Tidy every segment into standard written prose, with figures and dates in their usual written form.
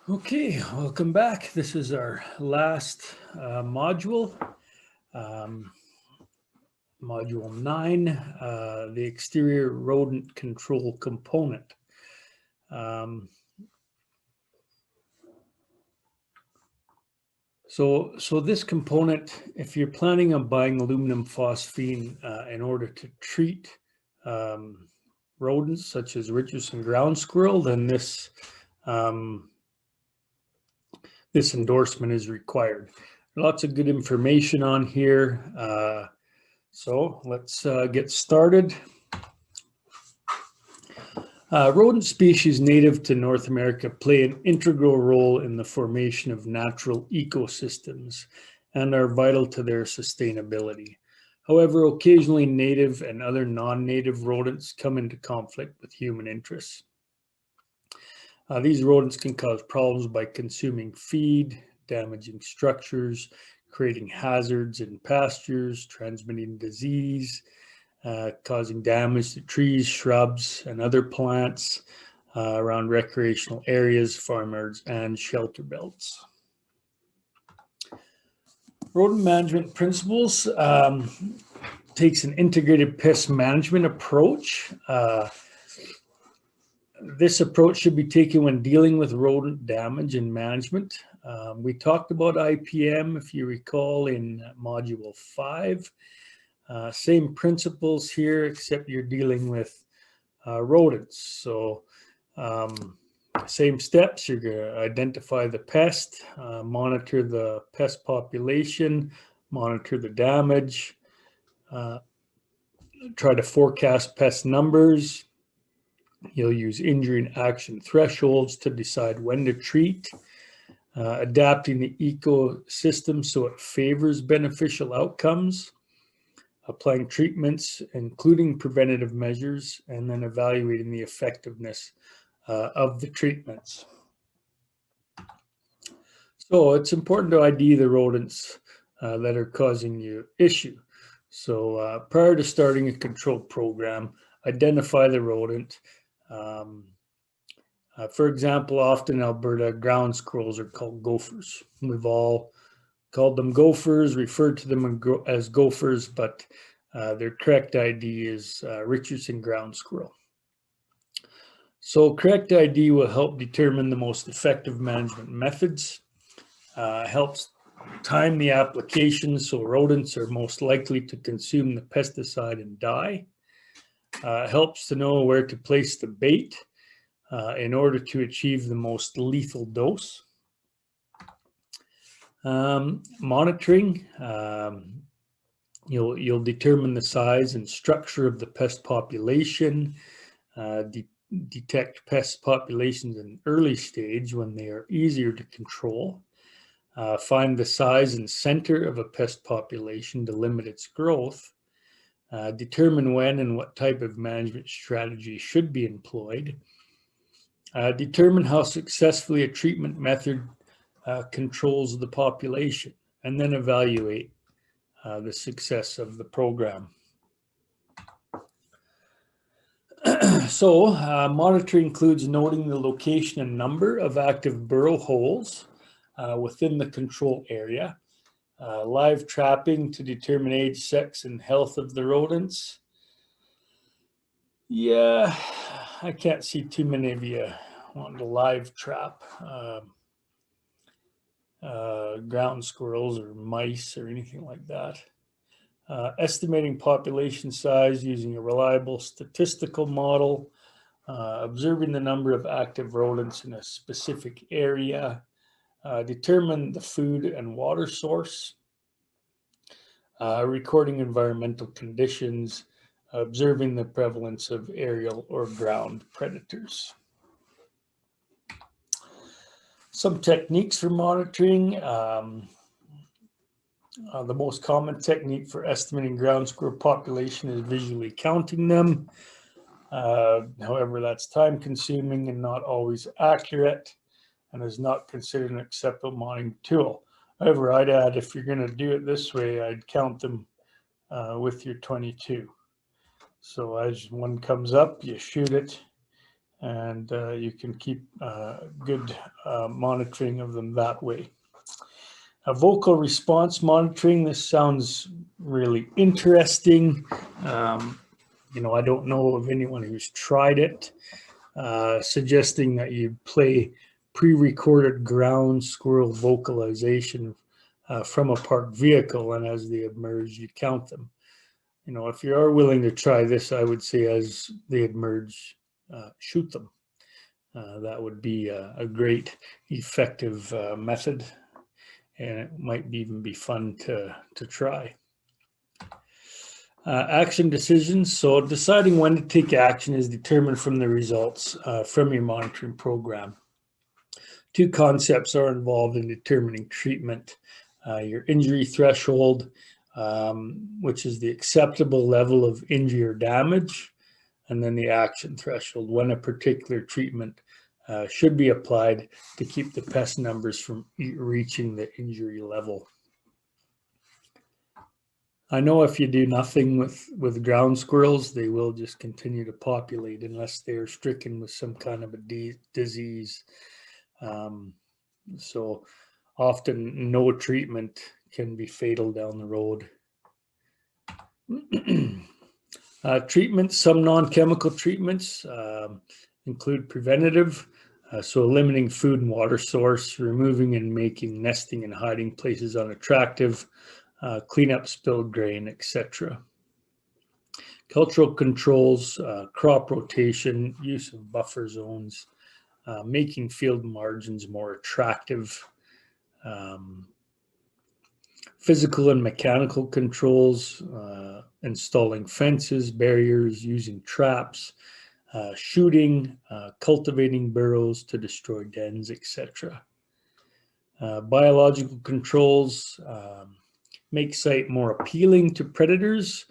Okay, welcome back. This is our last module, um, module 9, the exterior rodent control component. Um, so this component, if you're planning on buying aluminum phosphine in order to treat rodents such as Richardson ground squirrel, then um, this endorsement is required. Lots of good information on here. So let's get started. Rodent species native to North America play an integral role in the formation of natural ecosystems and are vital to their sustainability. However, occasionally native and other non-native rodents come into conflict with human interests. These rodents can cause problems by consuming feed, damaging structures, creating hazards in pastures, transmitting disease, causing damage to trees, shrubs, and other plants around recreational areas, farmyards, and shelter belts. Rodent management principles takes an integrated pest management approach. This approach should be taken when dealing with rodent damage and management. We talked about IPM, if you recall, in Module 5. Same principles here, except you're dealing with rodents. So same steps, you're going to identify the pest, monitor the pest population, monitor the damage, try to forecast pest numbers. You'll use injury and action thresholds to decide when to treat, adapting the ecosystem so it favors beneficial outcomes, applying treatments, including preventative measures, and then evaluating the effectiveness of the treatments. So it's important to ID the rodents that are causing you issue. So prior to starting a control program, identify the rodent. For example, often in Alberta, ground squirrels are called gophers. We've all called them gophers, referred to them as gophers, but their correct ID is Richardson ground squirrel. So correct ID will help determine the most effective management methods, helps time the application so rodents are most likely to consume the pesticide and die, helps to know where to place the bait in order to achieve the most lethal dose. Monitoring, you'll determine the size and structure of the pest population, detect pest populations in early stage when they are easier to control, find the size and center of a pest population to limit its growth, determine when and what type of management strategy should be employed, determine how successfully a treatment method controls the population, and then evaluate the success of the program. So monitoring includes noting the location and number of active burrow holes within the control area, live trapping to determine age, sex, and health of the rodents. Yeah, I can't see too many of you wanting to live trap ground squirrels or mice or anything like that. Estimating population size using a reliable statistical model, observing the number of active rodents in a specific area, determine the food and water source, recording environmental conditions, observing the prevalence of aerial or ground predators. Some techniques for monitoring. The most common technique for estimating ground squirrel population is visually counting them. However, that's time consuming and not always accurate and is not considered an acceptable monitoring tool. However, I'd add, if you're going to do it this way, I'd count them with your 22. So as one comes up, you shoot it and you can keep good monitoring of them that way. Vocal response monitoring, this sounds really interesting. I don't know of anyone who's tried it, suggesting that you play pre-recorded ground squirrel vocalization from a parked vehicle, and as they emerge, you count them. If you are willing to try this, I would say as they emerge, shoot them. That would be a great, effective method, and it might even be fun to try. Action decisions. So deciding when to take action is determined from the results from your monitoring program. Two concepts are involved in determining treatment. Your injury threshold, which is the acceptable level of injury or damage, and then the action threshold, when a particular treatment should be applied to keep the pest numbers from reaching the injury level. I know if you do nothing with ground squirrels, they will just continue to populate unless they're stricken with some kind of a disease. So often no treatment can be fatal down the road. Treatments, some non-chemical treatments include preventative, so limiting food and water source, removing and making nesting and hiding places unattractive, clean up spilled grain, etc. Cultural controls, crop rotation, use of buffer zones, making field margins more attractive, physical and mechanical controls, installing fences, barriers, using traps, shooting, cultivating burrows to destroy dens, etc. Biological controls make site more appealing to predators.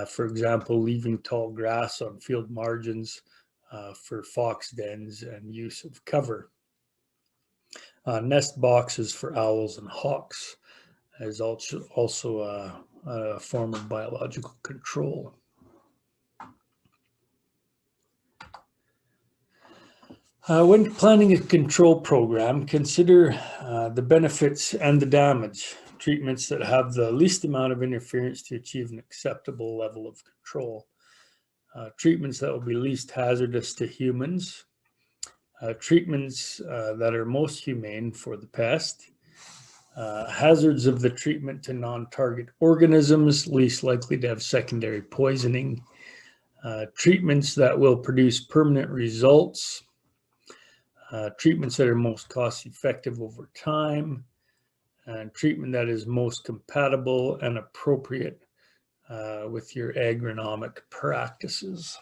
For example, leaving tall grass on field margins for fox dens and use of cover. Nest boxes for owls and hawks is also a form of biological control. When planning a control program, consider the benefits and the damage. Treatments that have the least amount of interference to achieve an acceptable level of control. Treatments that will be least hazardous to humans. Treatments that are most humane for the pest. Hazards of the treatment to non-target organisms, least likely to have secondary poisoning. Treatments that will produce permanent results. Treatments that are most cost effective over time, and treatment that is most compatible and appropriate with your agronomic practices.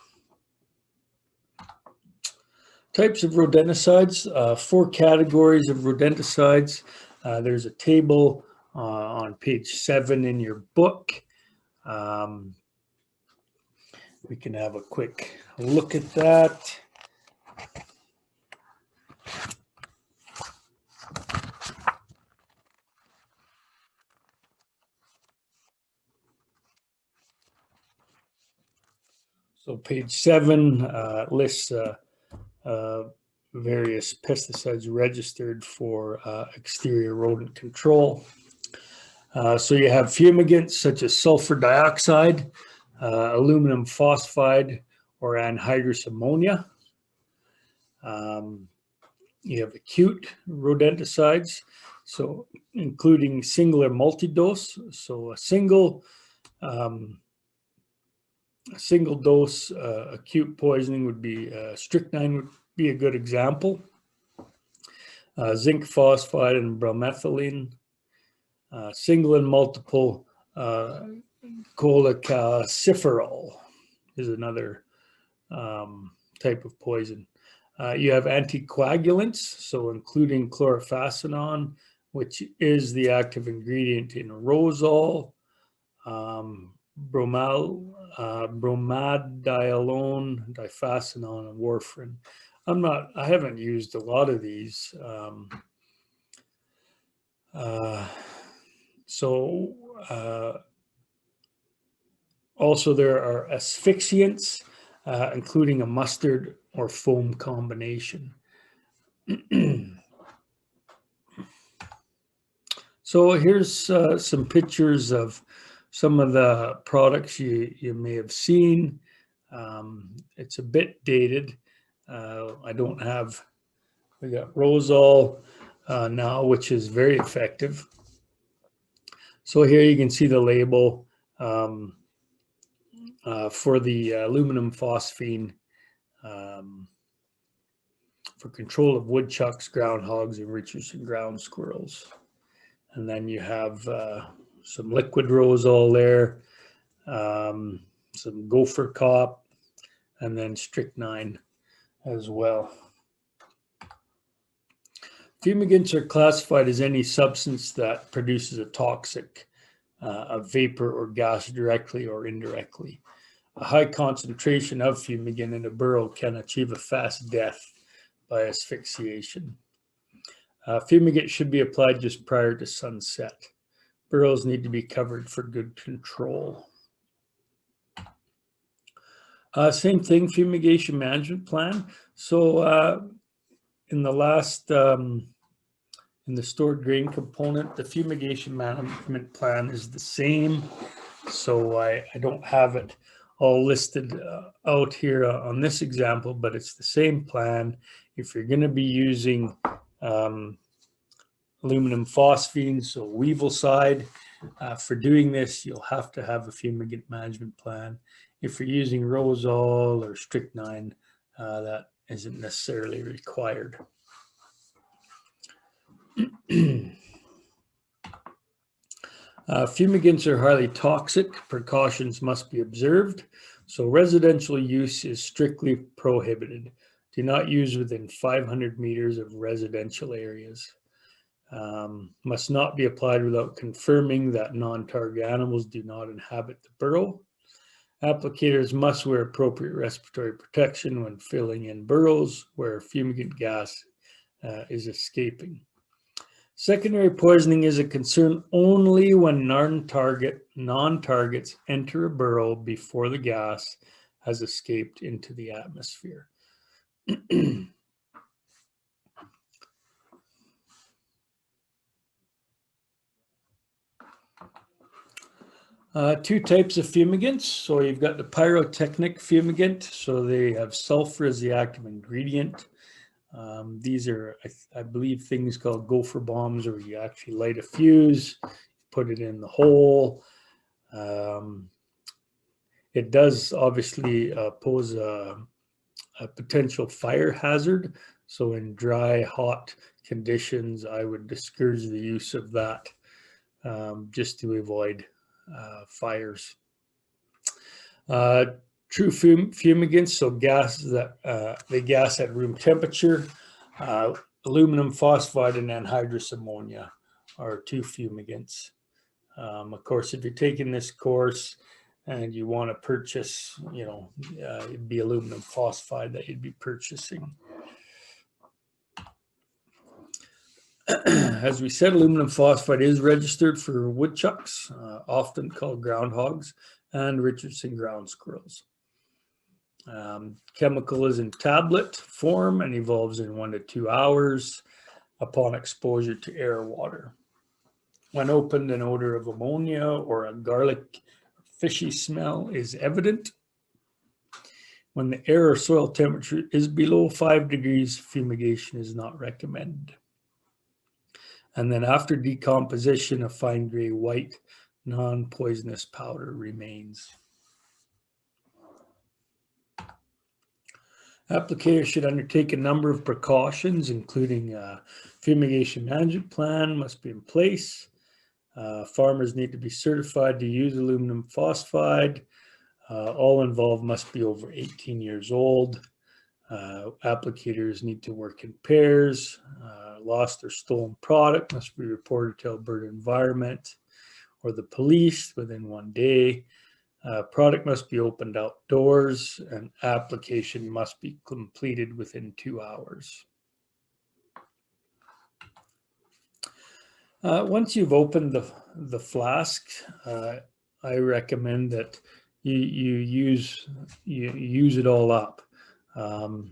Types of rodenticides, 4 categories of rodenticides. There's a table on page 7 in your book. We can have a quick look at that. So page 7 lists various pesticides registered for exterior rodent control. So you have fumigants such as sulfur dioxide, aluminum phosphide, or anhydrous ammonia. You have acute rodenticides, so including single or multi-dose. So a single dose acute poisoning would be strychnine would be a good example. Zinc phosphide and bromethylene. Single and multiple cholecalciferol is another type of poison. You have anticoagulants, so including chlorphacinon, which is the active ingredient in Rosol, bromadiolone, difasinon, and warfarin. I haven't used a lot of these. Also there are asphyxiants, including a mustard or foam combination. So here's some pictures of some of the products you may have seen. It's a bit dated. I don't have, we got Rosol now, which is very effective. So here you can see the label for the aluminum phosphine for control of woodchucks, groundhogs, and Richardson ground squirrels. And then you have some liquid Rosol there, some Gopher Cop, and then Strychnine as well. Fumigants are classified as any substance that produces a toxic, a vapor or gas directly or indirectly. A high concentration of fumigant in a burrow can achieve a fast death by asphyxiation. Fumigant should be applied just prior to sunset. Burrows need to be covered for good control. Same thing, fumigation management plan. So in the last, in the stored grain component, the fumigation management plan is the same. So I don't have it all listed out here on this example, but it's the same plan. If you're going to be using aluminum phosphine, so Weevil-Side, for doing this, you'll have to have a fumigant management plan. If you're using Rosol or Strychnine, that isn't necessarily required. Fumigants are highly toxic. Precautions must be observed. So residential use is strictly prohibited. Do not use within 500 meters of residential areas. Must not be applied without confirming that non-target animals do not inhabit the burrow. Applicators must wear appropriate respiratory protection when filling in burrows where fumigant gas is escaping. Secondary poisoning is a concern only when non-targets enter a burrow before the gas has escaped into the atmosphere. Two types of fumigants. So you've got the pyrotechnic fumigant. So they have sulfur as the active ingredient. These are, I believe, things called gopher bombs, where you actually light a fuse, put it in the hole. It does obviously pose a potential fire hazard. So in dry, hot conditions, I would discourage the use of that just to avoid fires. True fumigants, so gases that they gas at room temperature. Aluminum phosphide and anhydrous ammonia are two fumigants. Of course, if you're taking this course and you want to purchase, it'd be aluminum phosphide that you'd be purchasing. As we said, aluminum phosphide is registered for woodchucks, often called groundhogs, and Richardson ground squirrels. Chemical is in tablet form and evolves in 1 to 2 hours upon exposure to air or water. When opened, an odor of ammonia or a garlic fishy smell is evident. When the air or soil temperature is below 5 degrees, fumigation is not recommended. And then after decomposition, a fine gray white non-poisonous powder remains. Applicators should undertake a number of precautions, including a fumigation management plan must be in place. Farmers need to be certified to use aluminum phosphide. All involved must be over 18 years old. Applicators need to work in pairs. Lost or stolen product must be reported to Alberta Environment or the police within 1 day. Product must be opened outdoors, and application must be completed within 2 hours. Once you've opened the flask, I recommend that you use it all up. Um,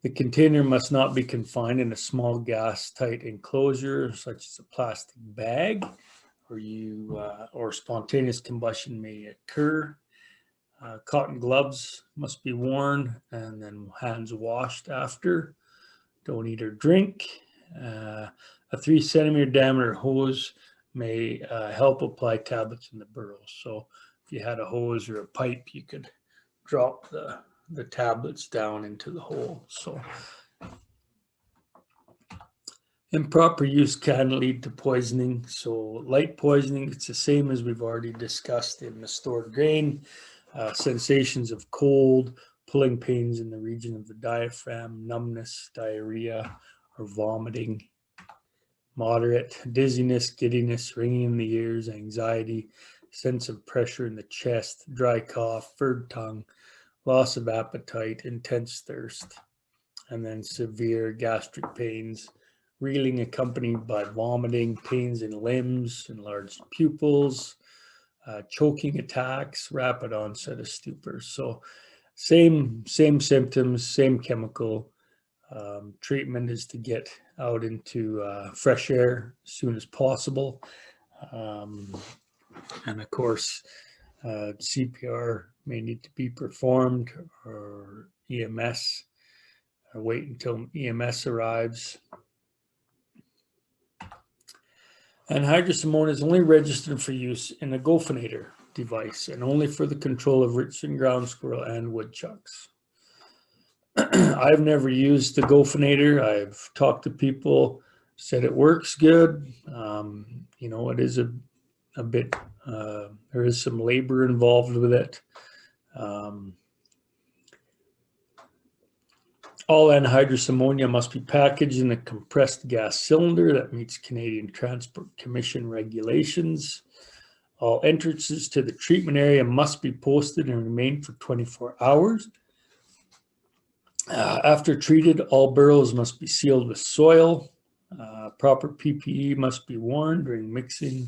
the container must not be confined in a small gas-tight enclosure, such as a plastic bag, or spontaneous combustion may occur. Cotton gloves must be worn, and then hands washed after. Don't eat or drink. A 3 centimeter diameter hose may help apply tablets in the burrows. So if you had a hose or a pipe, you could drop the tablets down into the hole. So improper use can lead to poisoning. So light poisoning, it's the same as we've already discussed in the stored grain. Sensations of cold, pulling pains in the region of the diaphragm, numbness, diarrhea, or vomiting. Moderate dizziness, giddiness, ringing in the ears, anxiety, sense of pressure in the chest, dry cough, furred tongue, loss of appetite, intense thirst, and then severe gastric pains, reeling accompanied by vomiting, pains in limbs, enlarged pupils, choking attacks, rapid onset of stupor. So same symptoms, same chemical. Treatment is to get out into fresh air as soon as possible. And of course, CPR may need to be performed, or EMS, or wait until EMS arrives. And hydrosamone is only registered for use in a golfinator device and only for the control of Richardson ground squirrel and woodchucks. I've never used the golfinator. I've talked to people, said it works good. It is a bit, there is some labor involved with it. All anhydrous ammonia must be packaged in a compressed gas cylinder that meets Canadian Transport Commission regulations. All entrances to the treatment area must be posted and remain for 24 hours. After treated, all burrows must be sealed with soil. Proper PPE must be worn during mixing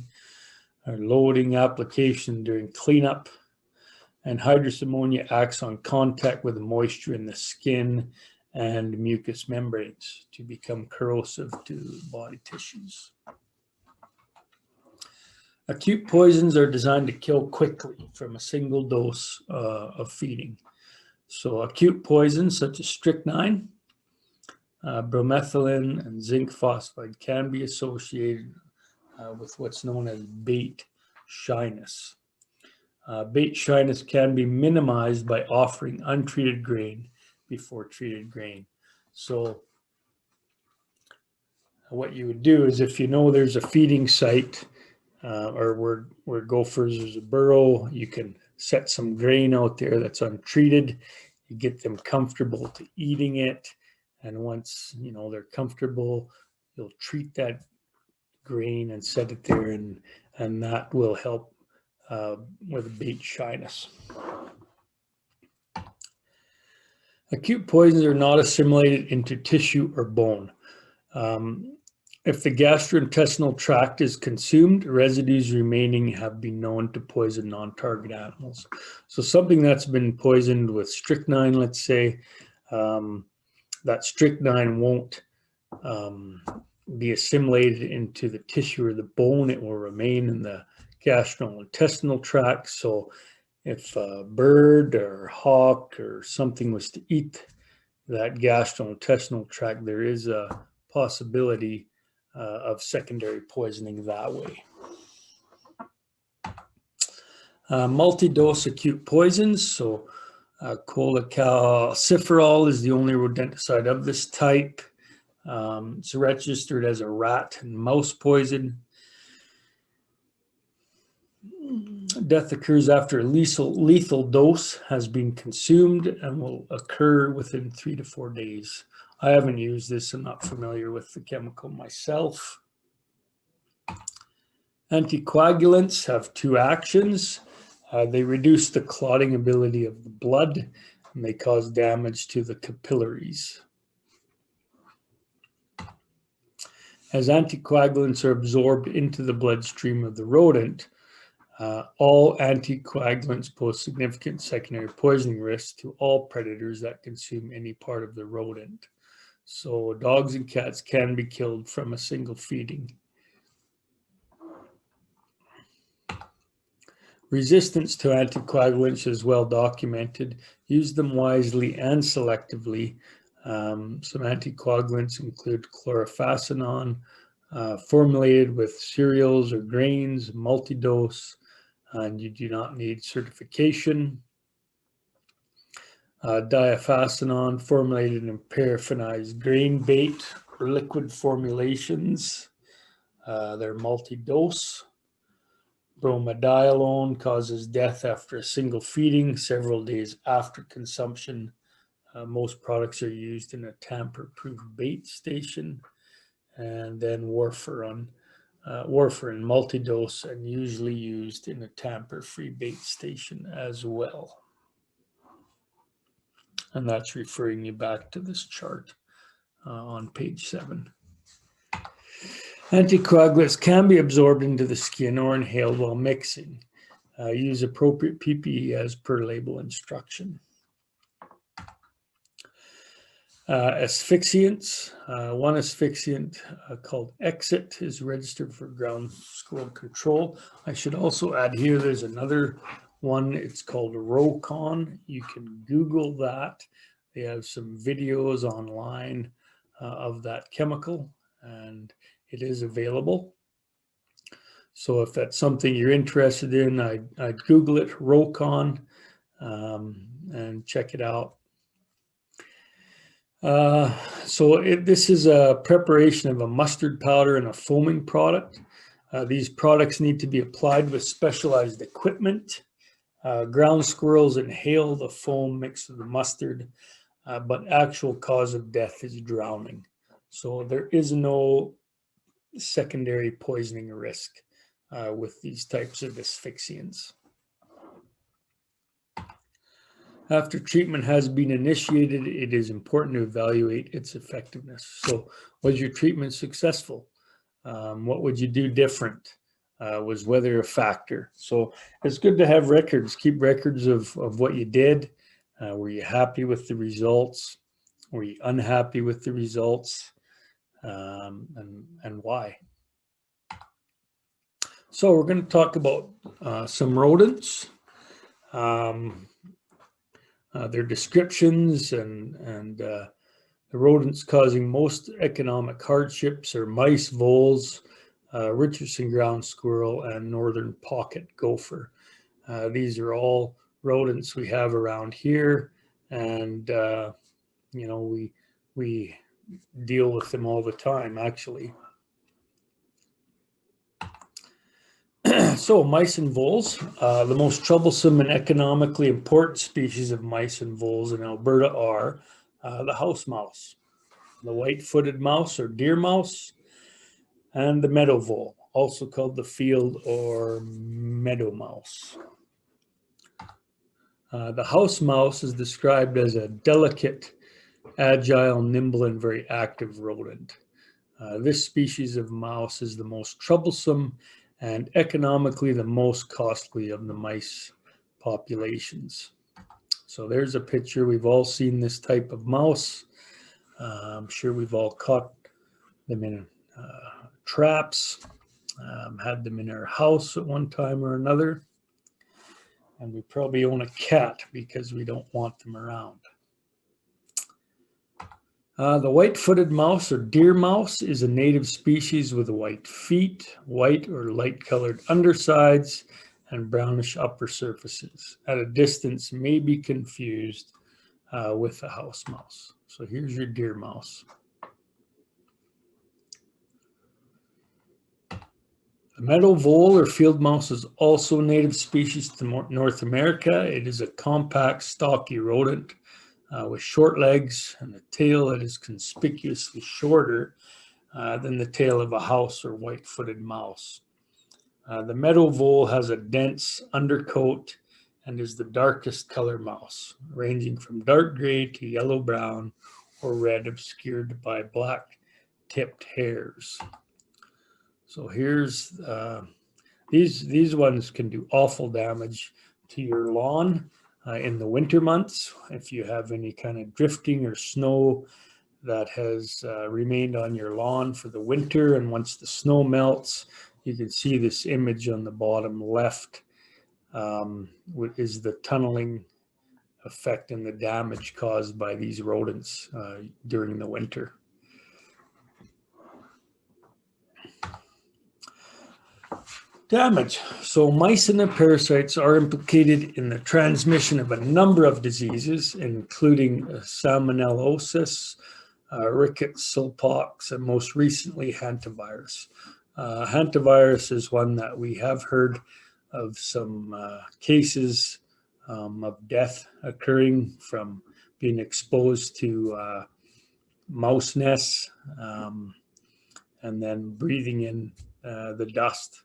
or loading, application during cleanup. And hydrous ammonia acts on contact with the moisture in the skin and mucous membranes to become corrosive to body tissues. Acute poisons are designed to kill quickly from a single dose of feeding. So acute poisons such as strychnine, bromethalin, and zinc phosphide can be associated with what's known as bait shyness. Bait shyness can be minimized by offering untreated grain before treated grain. So what you would do is, if you know there's a feeding site or where gophers, there's a burrow, you can set some grain out there that's untreated. You get them comfortable to eating it, and once they're comfortable, you'll treat that grain and set it there, and that will help with bait shyness. Acute poisons are not assimilated into tissue or bone. If the gastrointestinal tract is consumed, residues remaining have been known to poison non-target animals. So something that's been poisoned with strychnine, let's say, that strychnine won't be assimilated into the tissue or the bone. It will remain in the gastrointestinal tract. So if a bird or hawk or something was to eat that gastrointestinal tract, there is a possibility of secondary poisoning that way. Multi-dose acute poisons. So cholecalciferol is the only rodenticide of this type. It's registered as a rat and mouse poison. Death occurs after a lethal dose has been consumed and will occur within 3 to 4 days. I haven't used this. I'm not familiar with the chemical myself. Anticoagulants have two actions. They reduce the clotting ability of the blood, and they cause damage to the capillaries. As anticoagulants are absorbed into the bloodstream of the rodent, All anticoagulants pose significant secondary poisoning risks to all predators that consume any part of the rodent. So dogs and cats can be killed from a single feeding. Resistance to anticoagulants is well documented. Use them wisely and selectively. Some anticoagulants include chlorphenesin, formulated with cereals or grains, multi-dose, and you do not need certification. Diaphasenon, formulated in paraffinized grain bait or liquid formulations. They're multi-dose. Bromadiolone causes death after a single feeding, several days after consumption. Most products are used in a tamper-proof bait station. And then warfarin, multi-dose and usually used in a tamper-free bait station as well. And that's referring you back to this chart on page 7. Anticoagulants can be absorbed into the skin or inhaled while mixing. Use appropriate PPE as per label instruction. Asphyxiants. One asphyxiant called Exit is registered for ground squirrel control. I should also add here there's another one. It's called Rocon. You can Google that. They have some videos online of that chemical, and it is available. So if that's something you're interested in, I'd Google it, Rocon, and check it out. This is a preparation of a mustard powder and a foaming product. These products need to be applied with specialized equipment. Ground squirrels inhale the foam mixed with the mustard, but actual cause of death is drowning. So there is no secondary poisoning risk with these types of asphyxiants. After treatment has been initiated, it is important to evaluate its effectiveness. So was your treatment successful? What would you do different? Was weather a factor? So it's good to have records. Keep records of what you did. Were you happy with the results? Were you unhappy with the results? And why? So we're going to talk about some rodents. Their descriptions and the rodents causing most economic hardships are mice, voles, Richardson ground squirrel, and northern pocket gopher. These are all rodents we have around here, and we deal with them all the time, actually. So mice and voles, the most troublesome and economically important species of mice and voles in Alberta are the house mouse, the white-footed mouse or deer mouse, and the meadow vole, also called the field or meadow mouse. The house mouse is described as a delicate, agile, nimble, and very active rodent. This species of mouse is the most troublesome and economically the most costly of the mice populations. So there's a picture. We've all seen this type of mouse. I'm sure we've all caught them in traps, had them in our house at one time or another. And we probably own a cat because we don't want them around. The white-footed mouse or deer mouse is a native species with white feet, white or light-colored undersides, and brownish upper surfaces. At a distance, may be confused with the house mouse. So here's your deer mouse. The meadow vole or field mouse is also a native species to North America. It is a compact, stocky rodent with short legs and a tail that is conspicuously shorter than the tail of a house or white-footed mouse. The meadow vole has a dense undercoat and is the darkest color mouse, ranging from dark gray to yellow-brown or red, obscured by black-tipped hairs. So here's These ones can do awful damage to your lawn in the winter months. If you have any kind of drifting or snow that has remained on your lawn for the winter, and once the snow melts, you can see this image on the bottom left is the tunneling effect and the damage caused by these rodents during the winter. Damage. So mice and their parasites are implicated in the transmission of a number of diseases, including salmonellosis, rickets, smallpox, and most recently hantavirus. Hantavirus is one that we have heard of some cases of death occurring from being exposed to mouse nests and then breathing in the dust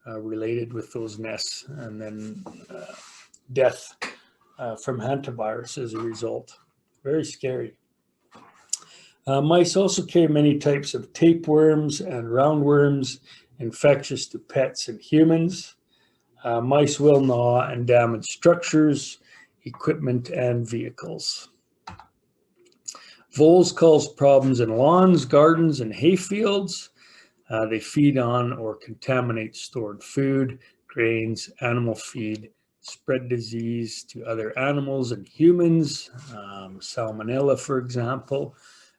related with those nests, and then death from hantavirus as a result. Very scary. Mice also carry many types of tapeworms and roundworms, infectious to pets and humans. Mice will gnaw and damage structures, equipment, and vehicles. Voles cause problems in lawns, gardens, and hayfields. They feed on or contaminate stored food, grains, animal feed, spread disease to other animals and humans, salmonella, for example,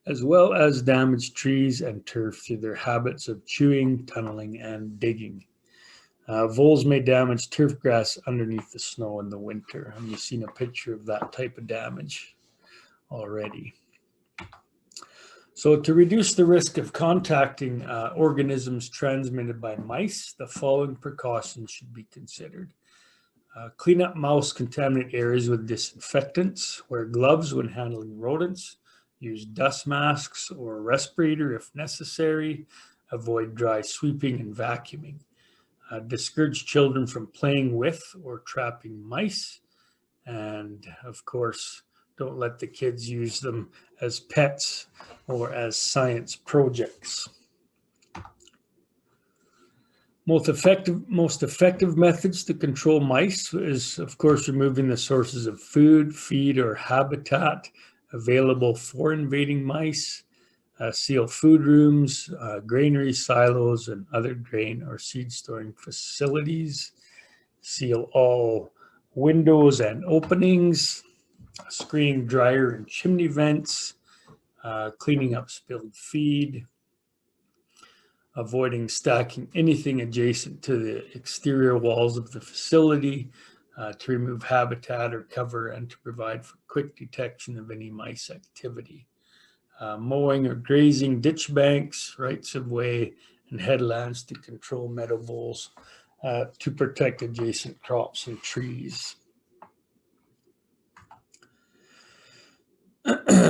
as well as damage trees and turf through their habits of chewing, tunneling, and digging. Voles may damage turf grass underneath the snow in the winter, and you've seen a picture of that type of damage already. So to reduce the risk of contacting organisms transmitted by mice, the following precautions should be considered. Clean up mouse contaminated areas with disinfectants. Wear gloves when handling rodents. Use dust masks or a respirator if necessary. Avoid dry sweeping and vacuuming. Discourage children from playing with or trapping mice. And of course, don't let the kids use them as pets or as science projects. Most effective methods to control mice is, of course, removing the sources of food, feed, or habitat available for invading mice. Seal food rooms, granary silos, and other grain or seed storing facilities. Seal all windows and openings. Screening dryer and chimney vents, cleaning up spilled feed, avoiding stacking anything adjacent to the exterior walls of the facility to remove habitat or cover and to provide for quick detection of any mice activity. Mowing or grazing ditch banks, rights of way, and headlands to control meadow voles to protect adjacent crops and trees.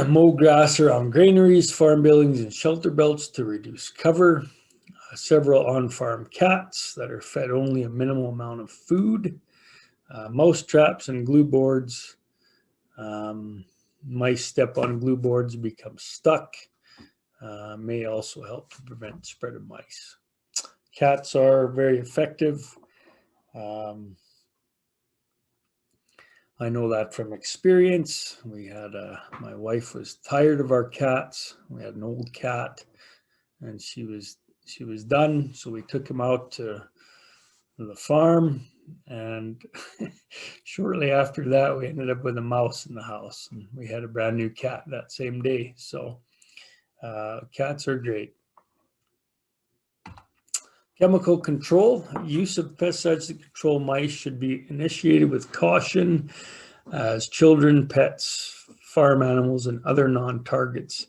Mow grass around granaries, farm buildings, and shelter belts to reduce cover. Several on-farm cats that are fed only a minimal amount of food. Mouse traps and glue boards. Mice step on glue boards and become stuck. May also help to prevent the spread of mice. Cats are very effective. I know that from experience. We had my wife was tired of our cats. We had an old cat, and she was done. So we took him out to the farm, and shortly after that, we ended up with a mouse in the house, and we had a brand new cat that same day. So cats are great. Chemical control. Use of pesticides to control mice should be initiated with caution, as children, pets, farm animals, and other non-targets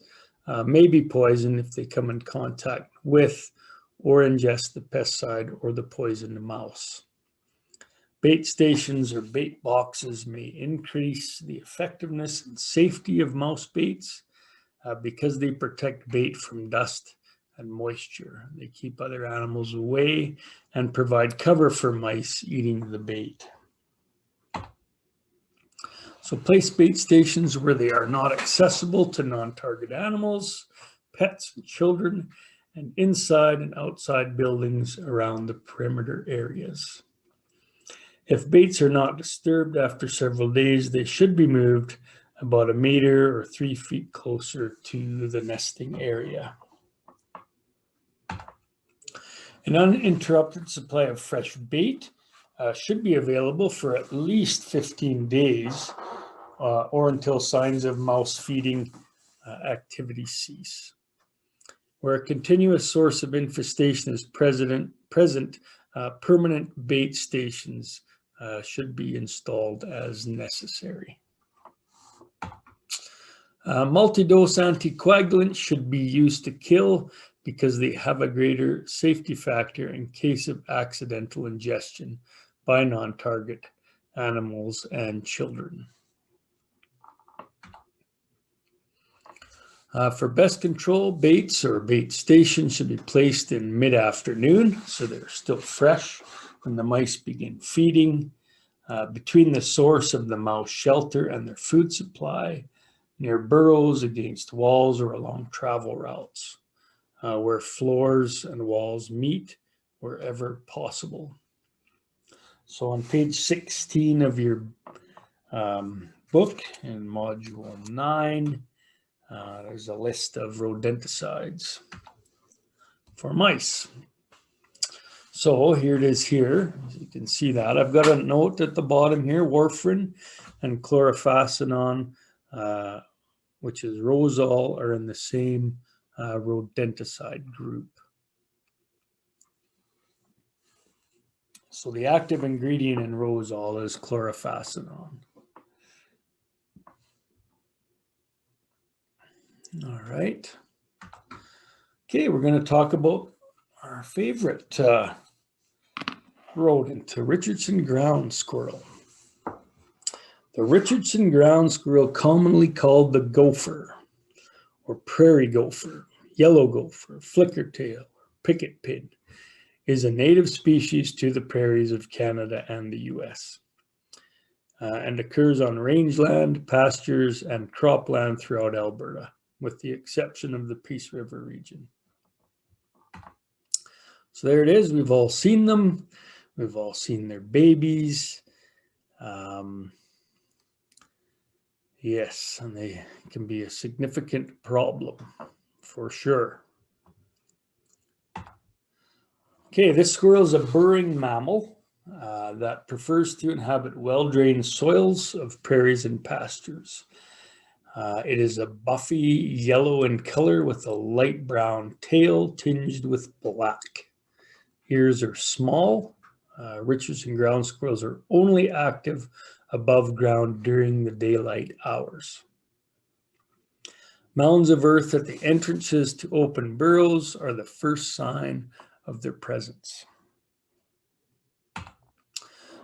may be poisoned if they come in contact with or ingest the pesticide or the poisoned mouse. Bait stations or bait boxes may increase the effectiveness and safety of mouse baits because they protect bait from dust and moisture. They keep other animals away and provide cover for mice eating the bait. So place bait stations where they are not accessible to non-target animals, pets, and children, and inside and outside buildings around the perimeter areas. If baits are not disturbed after several days, they should be moved about a meter or 3 feet closer to the nesting area. An uninterrupted supply of fresh bait should be available for at least 15 days or until signs of mouse feeding activity cease. Where a continuous source of infestation is present, permanent bait stations should be installed as necessary. Multi-dose anticoagulants should be used to kill because they have a greater safety factor in case of accidental ingestion by non-target animals and children. For best control, baits or bait stations should be placed in mid-afternoon so they're still fresh when the mice begin feeding, between the source of the mouse shelter and their food supply, near burrows, against walls, or along travel routes, where floors and walls meet wherever possible. So on page 16 of your book in module 9, there's a list of rodenticides for mice. So here it is here. You can see that. I've got a note at the bottom here, warfarin and chlorphacenon, which is Rosol, are in the same rodenticide group. So the active ingredient in Rosol is chlorphacenon. All right. Okay, we're going to talk about our favorite rodent, the Richardson ground squirrel. The Richardson ground squirrel, commonly called the gopher, or prairie gopher, yellow gopher, flickertail, picket pin, is a native species to the prairies of Canada and the US, and occurs on rangeland, pastures, and cropland throughout Alberta, with the exception of the Peace River region. So there it is. We've all seen them. We've all seen their babies. Yes, and they can be a significant problem for sure. Okay, this squirrel is a burrowing mammal that prefers to inhabit well-drained soils of prairies and pastures. It is a buffy yellow in color with a light brown tail tinged with black. Ears are small. Richardson ground squirrels are only active above ground during the daylight hours. Mounds of earth at the entrances to open burrows are the first sign of their presence.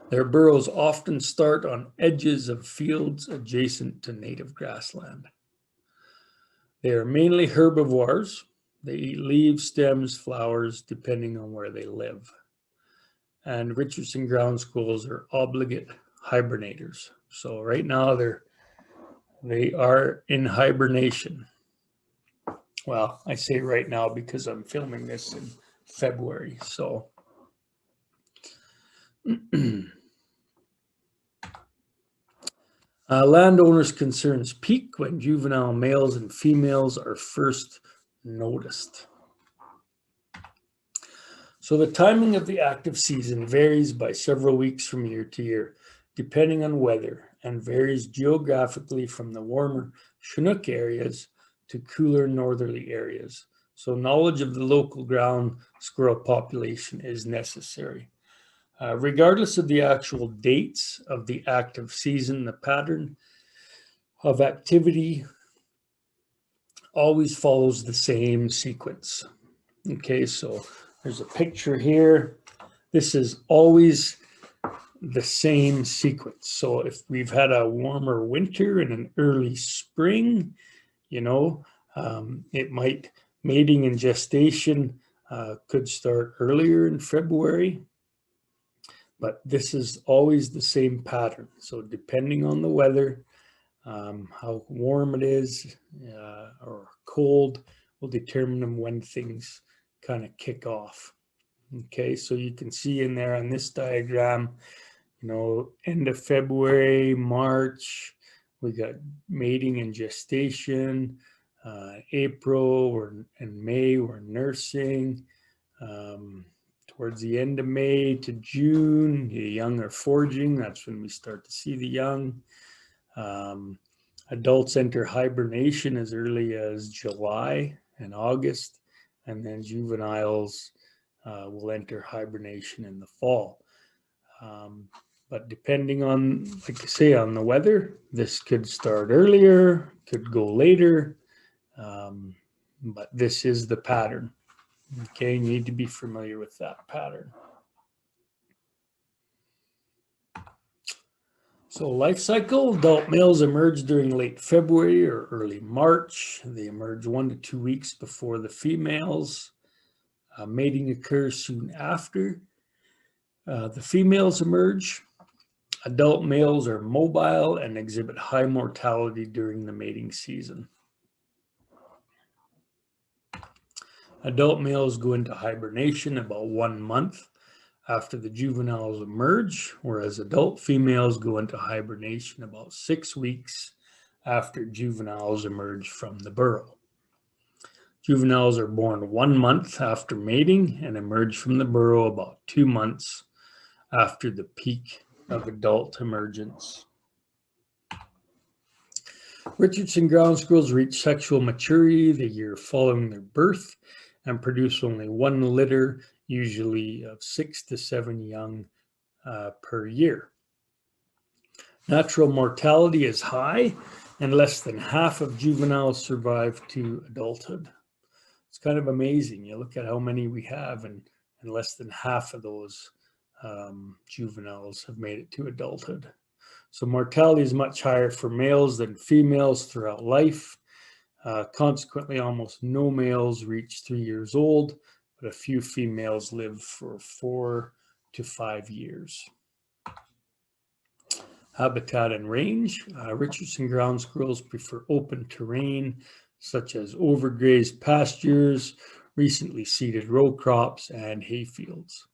Their burrows often start on edges of fields adjacent to native grassland. They are mainly herbivores. They eat leaves, stems, flowers, depending on where they live. And Richardson ground squirrels are obligate hibernators. So right now they are in hibernation. Well, I say right now because I'm filming this in February. So landowners' concerns peak when juvenile males and females are first noticed. So the timing of the active season varies by several weeks from year to year, depending on weather, and varies geographically from the warmer Chinook areas to cooler northerly areas. So knowledge of the local ground squirrel population is necessary. Regardless of the actual dates of the active season, the pattern of activity always follows the same sequence. Okay, so there's a picture here. This is always the same sequence. So if we've had a warmer winter and an early spring, it might, mating and gestation could start earlier in February, but this is always the same pattern. So depending on the weather, how warm it is or cold will determine when things kind of kick off. Okay, so you can see in there on this diagram, end of February, March, we got mating and gestation. April and May, we're nursing. Towards the end of May to June, the young are foraging. That's when we start to see the young. Adults enter hibernation as early as July and August, and then juveniles will enter hibernation in the fall. But depending on, like I say, on the weather, this could start earlier, could go later, but this is the pattern. Okay, you need to be familiar with that pattern. So life cycle, adult males emerge during late February or early March. They emerge 1 to 2 weeks before the females. Mating occurs soon after. The females emerge. Adult males are mobile and exhibit high mortality during the mating season. Adult males go into hibernation about 1 month after the juveniles emerge, whereas adult females go into hibernation about 6 weeks after juveniles emerge from the burrow. Juveniles are born 1 month after mating and emerge from the burrow about 2 months after the peak of adult emergence. Richardson ground squirrels reach sexual maturity the year following their birth and produce only 1 litter, usually of 6 to 7 young per year. Natural mortality is high, and less than half of juveniles survive to adulthood. It's kind of amazing. You look at how many we have, and less than half of those juveniles have made it to adulthood. So mortality is much higher for males than females throughout life. Consequently, almost no males reach 3 years old, but a few females live for 4 to 5 years. Habitat and range. Richardson ground squirrels prefer open terrain, such as overgrazed pastures, recently seeded row crops, and hayfields.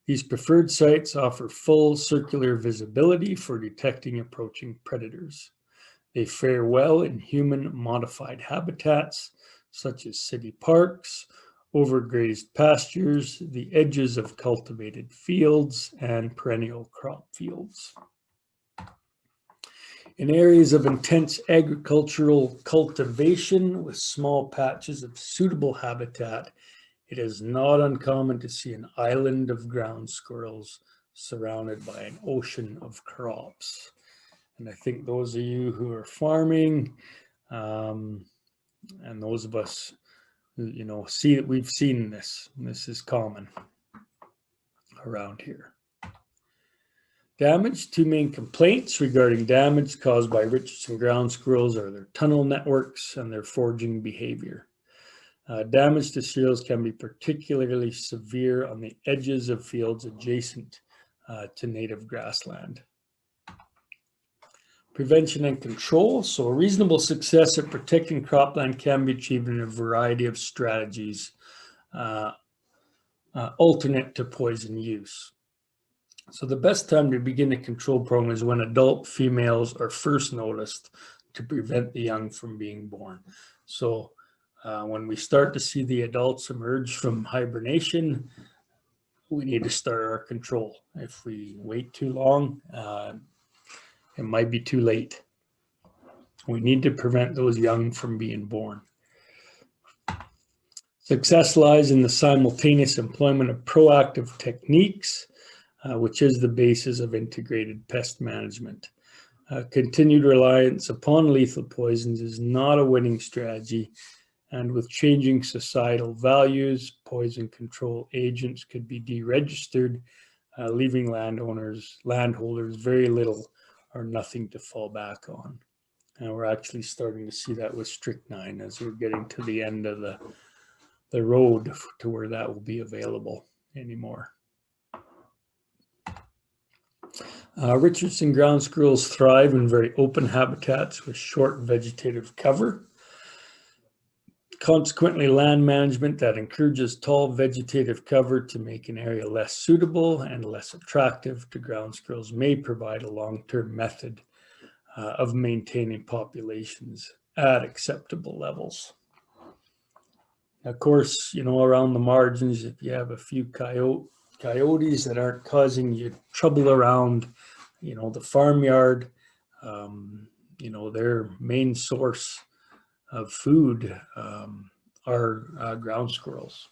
These preferred sites offer full circular visibility for detecting approaching predators. They fare well in human-modified habitats, such as city parks, overgrazed pastures, the edges of cultivated fields, and perennial crop fields. In areas of intense agricultural cultivation with small patches of suitable habitat, it is not uncommon to see an island of ground squirrels surrounded by an ocean of crops. And I think those of you who are farming, and those of us who, see that we've seen this. This is common around here. Damage. 2 main complaints regarding damage caused by Richardson ground squirrels are their tunnel networks and their foraging behavior. Damage to cereals can be particularly severe on the edges of fields adjacent to native grassland. Prevention and control. So a reasonable success at protecting cropland can be achieved in a variety of strategies alternate to poison use. So the best time to begin a control program is when adult females are first noticed to prevent the young from being born. So when we start to see the adults emerge from hibernation, we need to start our control. If we wait too long, it might be too late. We need to prevent those young from being born. Success lies in the simultaneous employment of proactive techniques, which is the basis of integrated pest management. Continued reliance upon lethal poisons is not a winning strategy, and with changing societal values, poison control agents could be deregistered, leaving landholders very little or nothing to fall back on. And we're actually starting to see that with strychnine as we're getting to the end of the road to where that will be available anymore. Richardson ground squirrels thrive in very open habitats with short vegetative cover. Consequently, land management that encourages tall vegetative cover to make an area less suitable and less attractive to ground squirrels may provide a long-term method of maintaining populations at acceptable levels. Of course, around the margins, if you have a few coyotes that aren't causing you trouble around, the farmyard, their main source of food are ground squirrels.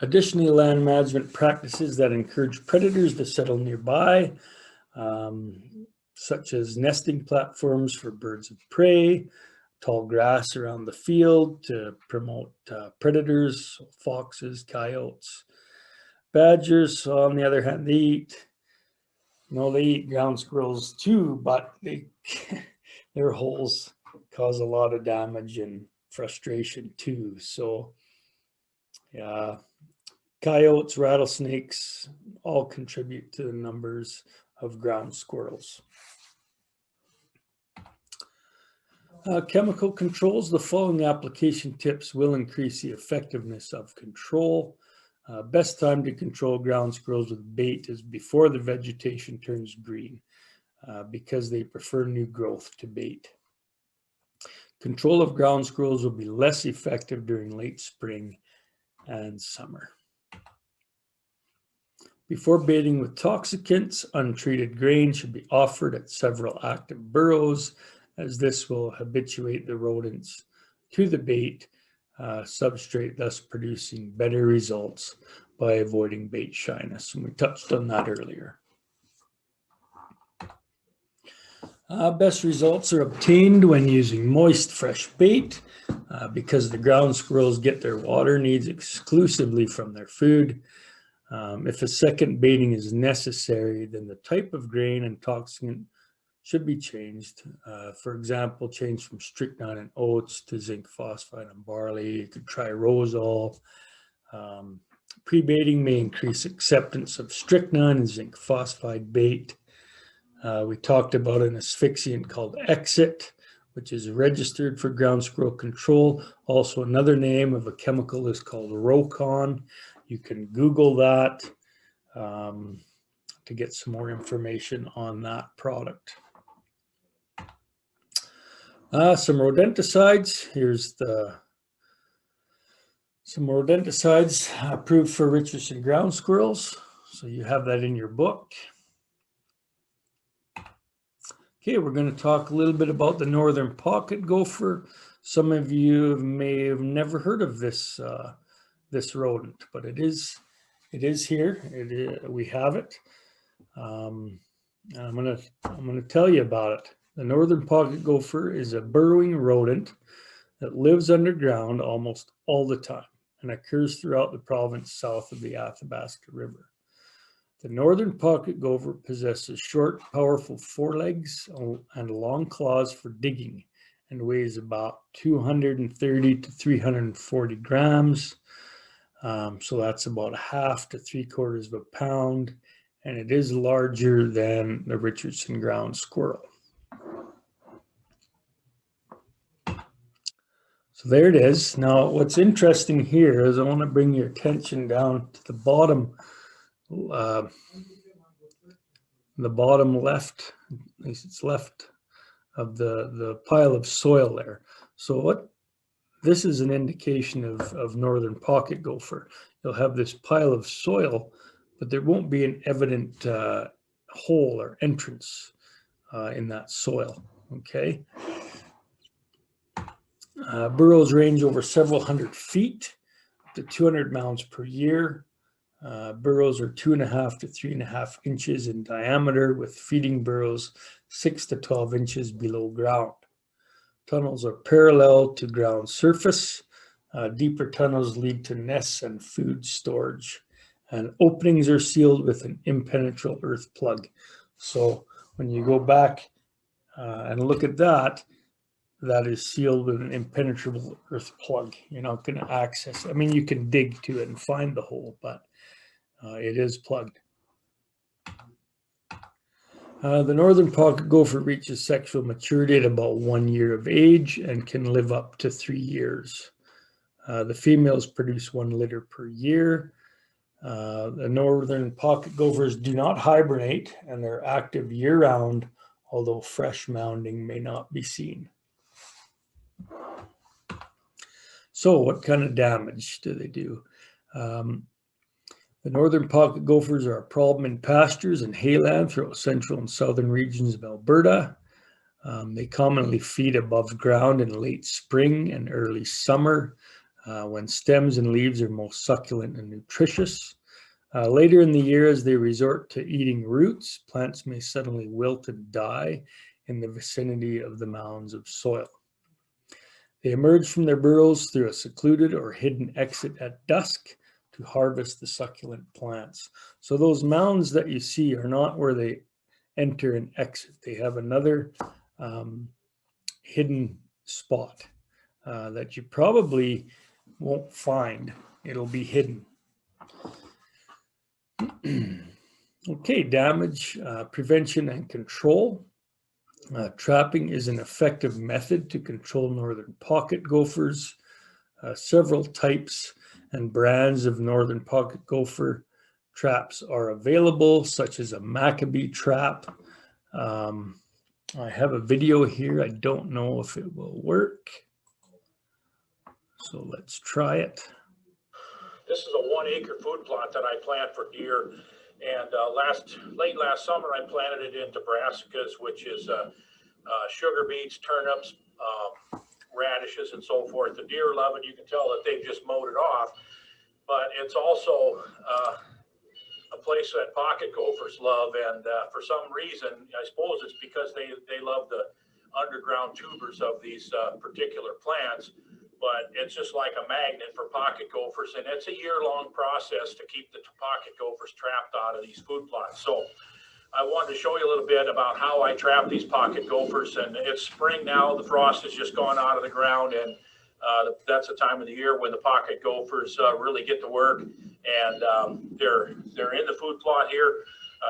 Additionally, land management practices that encourage predators to settle nearby, such as nesting platforms for birds of prey, tall grass around the field to promote predators, foxes, coyotes. Badgers, on the other hand, they eat ground squirrels too, but their holes cause a lot of damage and frustration too. So, yeah, coyotes, rattlesnakes all contribute to the numbers of ground squirrels. Chemical controls. The following application tips will increase the effectiveness of control. Best time to control ground squirrels with bait is before the vegetation turns green, because they prefer new growth to bait. Control of ground squirrels will be less effective during late spring and summer. Before baiting with toxicants, untreated grain should be offered at several active burrows, as this will habituate the rodents to the bait substrate, thus producing better results by avoiding bait shyness. And we touched on that earlier. Best results are obtained when using moist, fresh bait, because the ground squirrels get their water needs exclusively from their food. If a second baiting is necessary, then the type of grain and toxicant should be changed. For example, change from strychnine and oats to zinc phosphide and barley. You could try Rosol. Pre-baiting may increase acceptance of strychnine and zinc phosphide bait. We talked about an asphyxiant called Exit, which is registered for ground squirrel control. Also, another name of a chemical is called Rocon. You can Google that to get some more information on that product. Some rodenticides. Here's some rodenticides approved for Richardson ground squirrels. So you have that in your book. Okay, we're going to talk a little bit about the northern pocket gopher. Some of you may have never heard of this this rodent, but it is here. We have it. I'm gonna tell you about it. The northern pocket gopher is a burrowing rodent that lives underground almost all the time and occurs throughout the province south of the Athabasca River. The northern pocket gopher possesses short, powerful forelegs and long claws for digging and weighs about 230 to 340 grams. So that's about 1/2 to 3/4 of a pound, and it is larger than the Richardson ground squirrel. So there it is. Now, what's interesting here is I want to bring your attention down to the bottom left, at least it's left of the pile of soil there. So this is an indication of northern pocket gopher. You'll have this pile of soil, but there won't be an evident hole or entrance in that soil, okay? Burrows range over several hundred feet, up to 200 mounds per year. Burrows are 2.5 to 3.5 inches in diameter, with feeding burrows 6 to 12 inches below ground. Tunnels are parallel to ground surface. Deeper tunnels lead to nests and food storage, and openings are sealed with an impenetrable earth plug. So when you go back and look at that, that is sealed with an impenetrable earth plug. You're not going to access it. I mean, you can dig to it and find the hole, but it is plugged. The northern pocket gopher reaches sexual maturity at about 1 year of age and can live up to 3 years. The females produce 1 litter per year. The northern pocket gophers do not hibernate and they're active year-round, although fresh mounding may not be seen. So what kind of damage do they do? The northern pocket gophers are a problem in pastures and hayland throughout central and southern regions of Alberta. They commonly feed above ground in late spring and early summer, when stems and leaves are most succulent and nutritious. Later in the year, as they resort to eating roots, plants may suddenly wilt and die in the vicinity of the mounds of soil. They emerge from their burrows through a secluded or hidden exit at dusk to harvest the succulent plants. So those mounds that you see are not where they enter and exit. They have another hidden spot that you probably won't find. It'll be hidden. Okay, damage, prevention and control. Trapping is an effective method to control northern pocket gophers. Several types and brands of northern pocket gopher traps are available, such as a Maccabee trap. I have a video here. I don't know if it will work. So let's try it. This is a 1 acre food plot that I plant for deer. And late last summer, I planted it into brassicas, which is sugar beets, turnips, radishes, and so forth. The deer love it. You can tell that they've just mowed it off. But it's also a place that pocket gophers love. And for some reason, I suppose it's because they love the underground tubers of these particular plants. But it's just like a magnet for pocket gophers, and it's a year-long process to keep the pocket gophers trapped out of these food plots. So I wanted to show you a little bit about how I trap these pocket gophers. And it's spring now, the frost has just gone out of the ground, and that's the time of the year when the pocket gophers really get to work. And they're in the food plot here.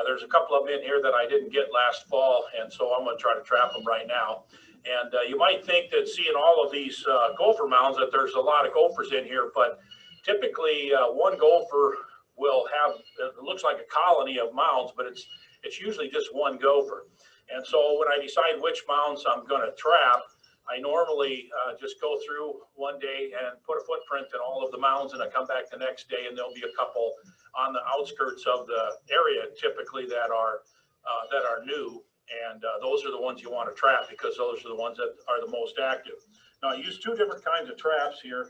There's a couple of them in here that I didn't get last fall, and so I'm going to try to trap them right now. And you might think that seeing all of these gopher mounds that there's a lot of gophers in here, but typically one gopher will have, it looks like a colony of mounds, but it's usually just one gopher. And so when I decide which mounds I'm going to trap, I normally just go through one day and put a footprint in all of the mounds, and I come back the next day and there'll be a couple on the outskirts of the area typically that are new. And those are the ones you want to trap because those are the ones that are the most active. Now, I use 2 different kinds of traps here.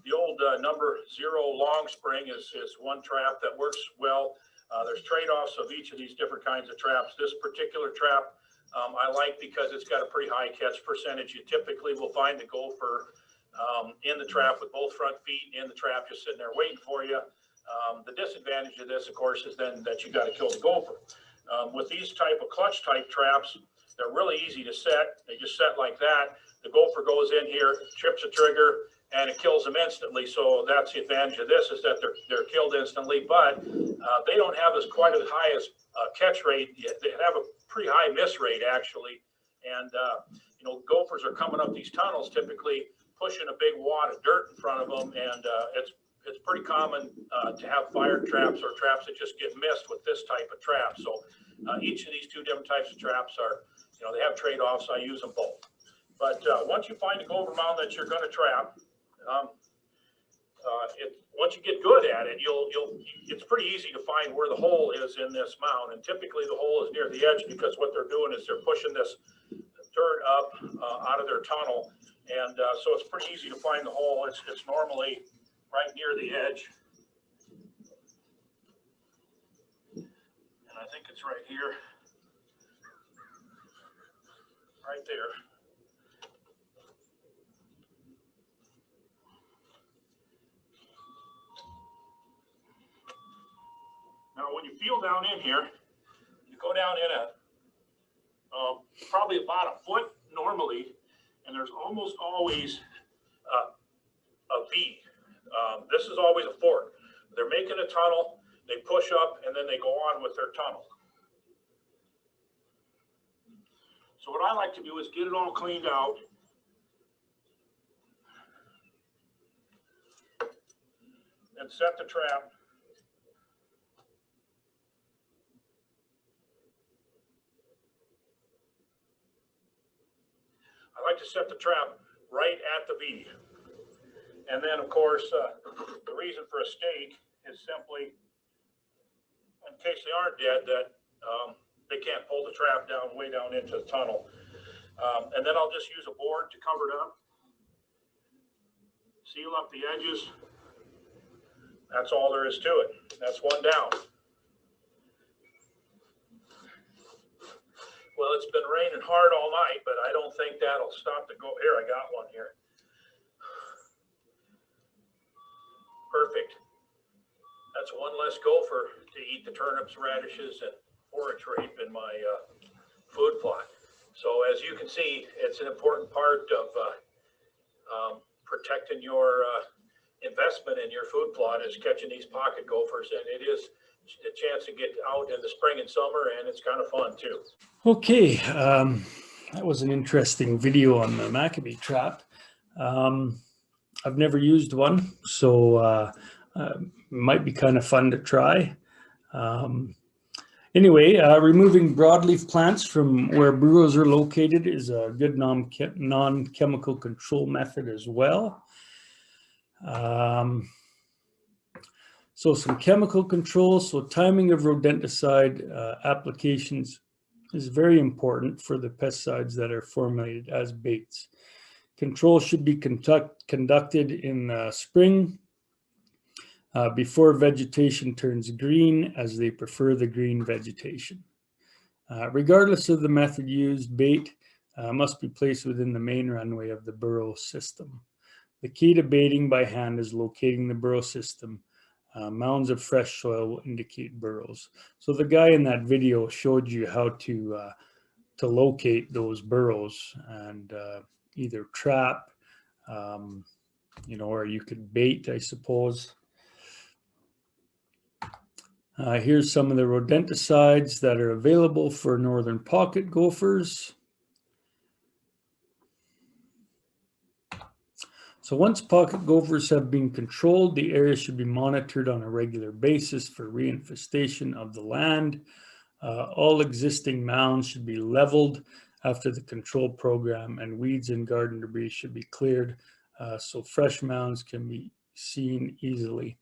The old number 0 long spring is one trap that works well. There's trade-offs of each of these different kinds of traps. This particular trap I like because it's got a pretty high catch percentage. You typically will find the gopher in the trap with both front feet in the trap just sitting there waiting for you. The disadvantage of this, of course, is then that you got to kill the gopher. With these type of clutch type traps, they're really easy to set. They just set like that. The gopher goes in here, trips a trigger, and it kills them instantly. So that's the advantage of this, is that they're killed instantly, but they don't have as quite as high as catch rate. They have a pretty high miss rate actually. And gophers are coming up these tunnels typically pushing a big wad of dirt in front of them, and it's pretty common to have fire traps or traps that just get missed with this type of trap. So each of these 2 different types of traps are, they have trade-offs. I use them both. But once you find a gopher mound that you're going to trap, once you get good at it, it's pretty easy to find where the hole is in this mound. And typically the hole is near the edge because what they're doing is they're pushing this dirt up out of their tunnel. And so it's pretty easy to find the hole. It's normally right near the edge. And I think it's right here. Right there. Now, when you feel down in here, you go down in probably about a foot normally, and there's almost always a V. This is always a fork. They're making a tunnel, they push up, and then they go on with their tunnel. So what I like to do is get it all cleaned out. And set the trap. I like to set the trap right at the V. And then, of course, the reason for a stake is simply, in case they aren't dead, that they can't pull the trap down way down into the tunnel. And then I'll just use a board to cover it up, seal up the edges. That's all there is to it. That's one down. Well, it's been raining hard all night, but I don't think that'll stop the go. Here, I got one here. Perfect. That's one less gopher to eat the turnips, radishes, and forage rape in my food plot. So as you can see, it's an important part of protecting your investment in your food plot is catching these pocket gophers, and it is a chance to get out in the spring and summer, and it's kind of fun too. Okay, that was an interesting video on the Maccabee trap. I've never used one, so might be kind of fun to try. Anyway, removing broadleaf plants from where burrows are located is a good non-chemical control method as well. So some chemical control. So timing of rodenticide applications is very important for the pesticides that are formulated as baits. Control should be conducted in spring before vegetation turns green, as they prefer the green vegetation. Regardless of the method used, bait must be placed within the main runway of the burrow system. The key to baiting by hand is locating the burrow system. Mounds of fresh soil will indicate burrows. So the guy in that video showed you how to locate those burrows and either trap, or you could bait, I suppose. Here's some of the rodenticides that are available for northern pocket gophers. So once pocket gophers have been controlled, the area should be monitored on a regular basis for reinfestation of the land. All existing mounds should be leveled after the control program, and weeds and garden debris should be cleared so fresh mounds can be seen easily.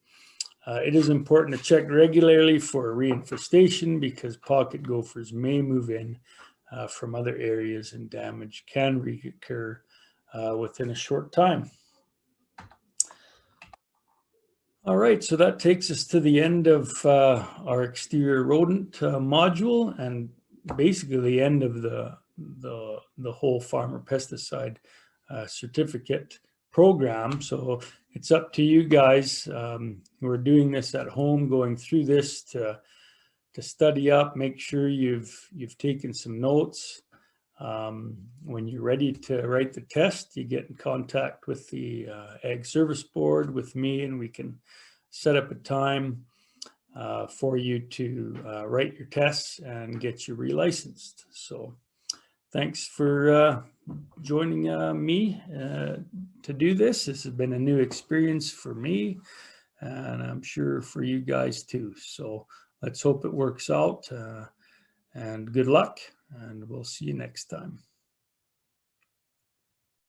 It is important to check regularly for reinfestation because pocket gophers may move in from other areas and damage can reoccur within a short time. All right, so that takes us to the end of our exterior rodent module, and basically the end of the whole farmer pesticide certificate program. So it's up to you guys who are doing this at home, going through this to study up, make sure you've taken some notes. When you're ready to write the test, you get in contact with the Ag Service Board, with me, and we can set up a time for you to write your tests and get you relicensed. So thanks for joining me to do this. This has been a new experience for me, and I'm sure for you guys too. So let's hope it works out, and good luck. And we'll see you next time.